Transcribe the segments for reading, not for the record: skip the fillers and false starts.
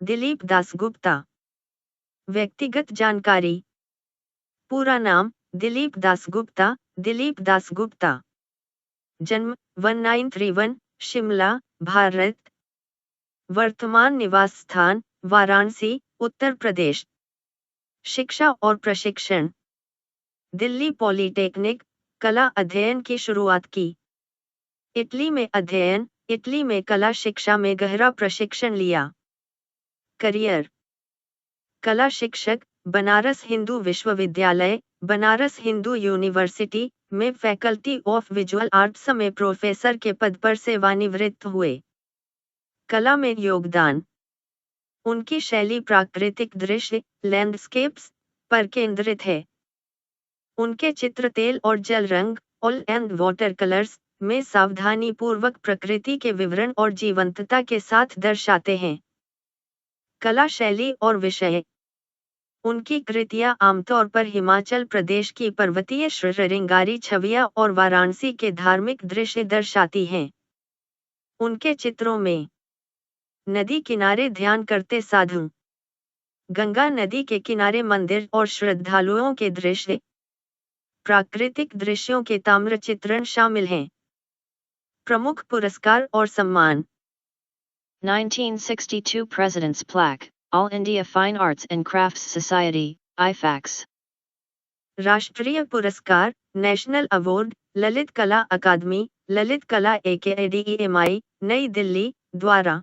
दिलीप दासगुप्ता। व्यक्तिगत जानकारी। पूरा नाम दिलीप दासगुप्ता, दिलीप दासगुप्ता। जन्म 1931, शिमला, भारत। वर्तमान निवास स्थान वाराणसी, उत्तर प्रदेश। शिक्षा और प्रशिक्षण। दिल्ली पॉलिटेक्निक, कला अध्ययन की शुरुआत की। इटली में अध्ययन, इटली में कला शिक्षा में गहरा प्रशिक्षण लिया। करियर। कला शिक्षक, बनारस हिंदू विश्वविद्यालय, बनारस हिंदू यूनिवर्सिटी में फैकल्टी ऑफ विजुअल आर्ट्स में प्रोफेसर के पद पर सेवानिवृत्त हुए। कला में योगदान। उनकी शैली प्राकृतिक दृश्य, लैंडस्केप्स पर केंद्रित है। उनके चित्र तेल और जल रंग, ऑयल एंड वाटर कलर्स में सावधानीपूर्वक प्रकृति के विवरण और जीवंतता के साथ दर्शाते हैं। कला शैली और विषय। उनकी कृतियां आमतौर पर हिमाचल प्रदेश की पर्वतीय श्रृंगारी छवियां और वाराणसी के धार्मिक दृश्य दर्शाती हैं। उनके चित्रों में नदी किनारे ध्यान करते साधु, गंगा नदी के किनारे मंदिर और श्रद्धालुओं के दृश्य, प्राकृतिक दृश्यों के ताम्र चित्रण शामिल हैं। प्रमुख पुरस्कार और सम्मान। 1962 President's Plaque, All India Fine Arts and Crafts Society, IFACS. राष्ट्रीय पुरस्कार, नेशनल अवार्ड, ललित कला अकादमी, ललित कला एकेडमी, नई दिल्ली द्वारा।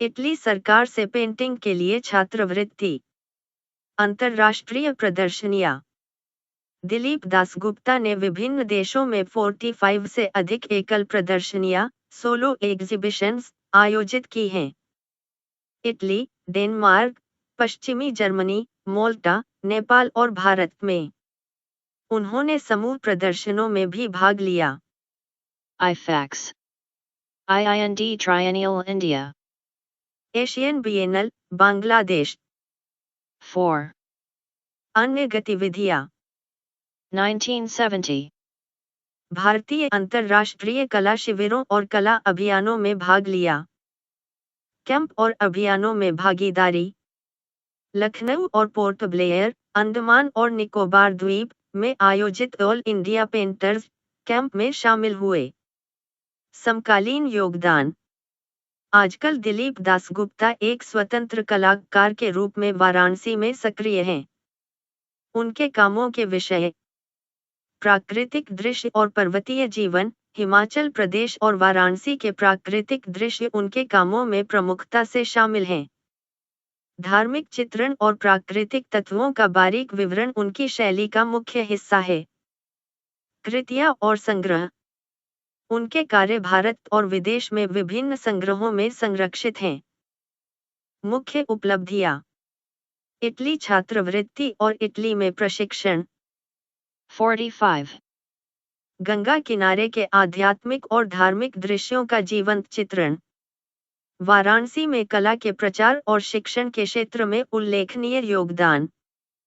इटली सरकार से पेंटिंग के लिए छात्रवृत्ति। अंतर्राष्ट्रीय प्रदर्शनियां। दिलीप दासगुप्ता ने विभिन्न देशों में 45 से अधिक एकल प्रदर्शनियां, सोलो एग्जीबिशंस आयोजित की हैं। इटली, डेनमार्क, पश्चिमी जर्मनी, मोल्टा, नेपाल और भारत में। उन्होंने समूह प्रदर्शनों में भी भाग लिया। IFACS. IIND Triennial India. Asian biennial, Bangladesh. 4. अन्य गतिविधियां। 1970. भारतीय अंतर्राष्ट्रीय कला शिविरों और कला अभियानों में भाग लिया। कैंप और अभियानों में भागीदारी। लखनऊ और पोर्ट ब्लेयर, अंडमान और निकोबार द्वीप में आयोजित ऑल इंडिया पेंटर्स कैंप में शामिल हुए। समकालीन योगदान। आजकल दिलीप दासगुप्ता एक स्वतंत्र कलाकार के रूप में वाराणसी में सक्रिय हैं। उनके कामों के विषय। प्राकृतिक दृश्य और पर्वतीय जीवन। हिमाचल प्रदेश और वाराणसी के प्राकृतिक दृश्य उनके कामों में प्रमुखता से शामिल हैं। धार्मिक चित्रण और प्राकृतिक तत्वों का बारीक विवरण उनकी शैली का मुख्य हिस्सा है। कृतियां और संग्रह। उनके कार्य भारत और विदेश में विभिन्न संग्रहों में संरक्षित हैं। मुख्य उपलब्धियां। इटली छात्रवृत्ति और इटली में प्रशिक्षण। 45. गंगा किनारे के आध्यात्मिक और धार्मिक दृश्यों का जीवंत चित्रण। वाराणसी में कला के प्रचार और शिक्षण के क्षेत्र में उल्लेखनीय योगदान।